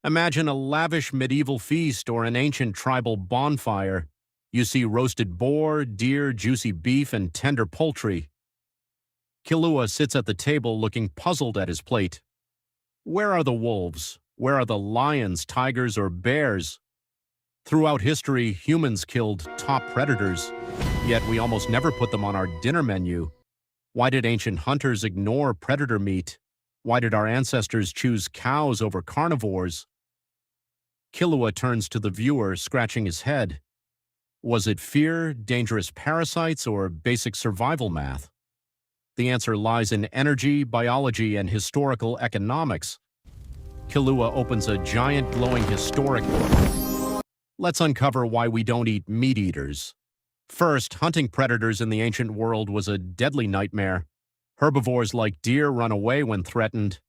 Imagine a lavish medieval feast or an ancient tribal bonfire. You see roasted boar, deer, juicy beef, and tender poultry. Kilua sits at the table looking puzzled at his plate. Where are the wolves? Where are the lions, tigers, or bears? Throughout history, humans killed top predators, yet we almost never put them on our dinner menu. Why did ancient hunters ignore predator meat? Why did our ancestors choose cows over carnivores? Kilua turns to the viewer, scratching his head. Was it fear, dangerous parasites, or basic survival math? The answer lies in energy, biology, and historical economics. Kilua opens a giant glowing historic book. Let's uncover why we don't eat meat eaters. First, hunting predators in the ancient world was a deadly nightmare. Herbivores like deer run away when threatened.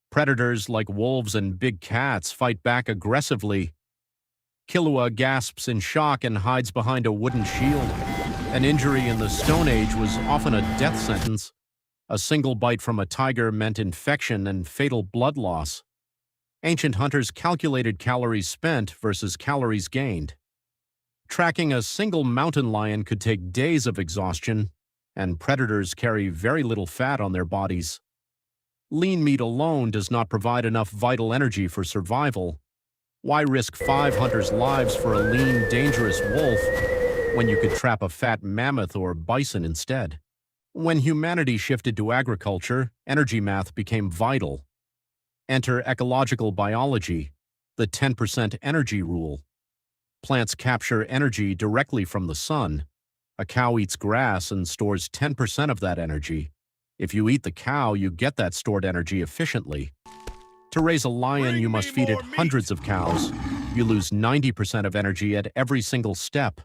Predators like wolves and big cats fight back aggressively. Kilua gasps in shock and hides behind a wooden shield. An injury in the Stone Age was often a death sentence. A single bite from a tiger meant infection and fatal blood loss. Ancient hunters calculated calories spent versus calories gained. Tracking a single mountain lion could take days of exhaustion, and predators carry very little fat on their bodies. Lean meat alone does not provide enough vital energy for survival. Why risk 5 hunters' lives for a lean, dangerous wolf when you could trap a fat mammoth or bison instead? When humanity shifted to agriculture, energy math became vital. Enter ecological biology, the 10% energy rule. Plants capture energy directly from the sun. A cow eats grass and stores 10% of that energy. If you eat the cow, you get that stored energy efficiently. To raise a lion, you must feed it hundreds of cows. You lose 90% of energy at every single step.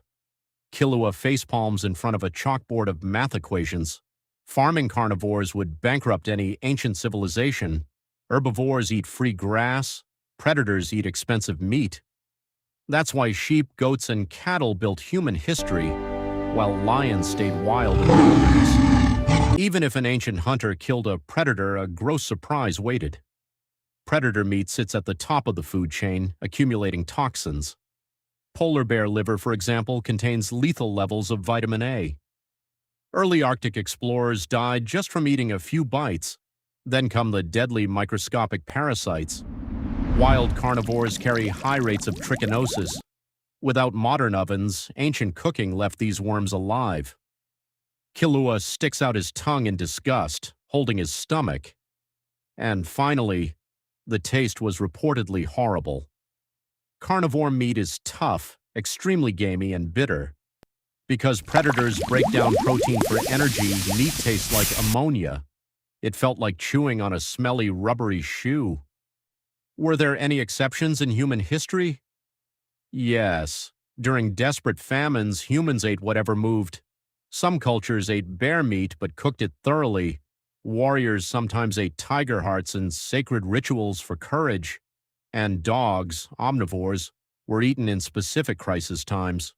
Kilua facepalms in front of a chalkboard of math equations. Farming carnivores would bankrupt any ancient civilization. Herbivores eat free grass. Predators eat expensive meat. That's why sheep, goats, and cattle built human history, while lions stayed wild in the wilderness. Even if an ancient hunter killed a predator, a gross surprise waited. Predator meat sits at the top of the food chain, accumulating toxins. Polar bear liver, for example, contains lethal levels of vitamin A. Early Arctic explorers died just from eating a few bites. Then come the deadly microscopic parasites. Wild carnivores carry high rates of trichinosis. Without modern ovens, ancient cooking left these worms alive. Kilua sticks out his tongue in disgust, holding his stomach. And finally, the taste was reportedly horrible. Carnivore meat is tough, extremely gamey, and bitter. Because predators break down protein for energy, meat tastes like ammonia. It felt like chewing on a smelly, rubbery shoe. Were there any exceptions in human history? Yes. During desperate famines, humans ate whatever moved. Some cultures ate bear meat but cooked it thoroughly. Warriors sometimes ate tiger hearts in sacred rituals for courage. And dogs, omnivores, were eaten in specific crisis times.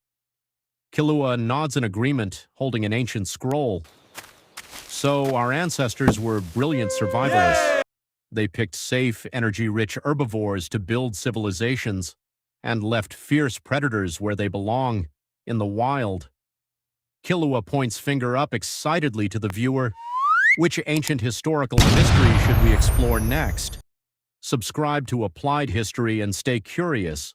Kilua nods in agreement, holding an ancient scroll. So our ancestors were brilliant survivalists. They picked safe, energy-rich herbivores to build civilizations and left fierce predators where they belong, in the wild. Kilua points finger up excitedly to the viewer. Which ancient historical mystery should we explore next? Subscribe to Applied History and stay curious.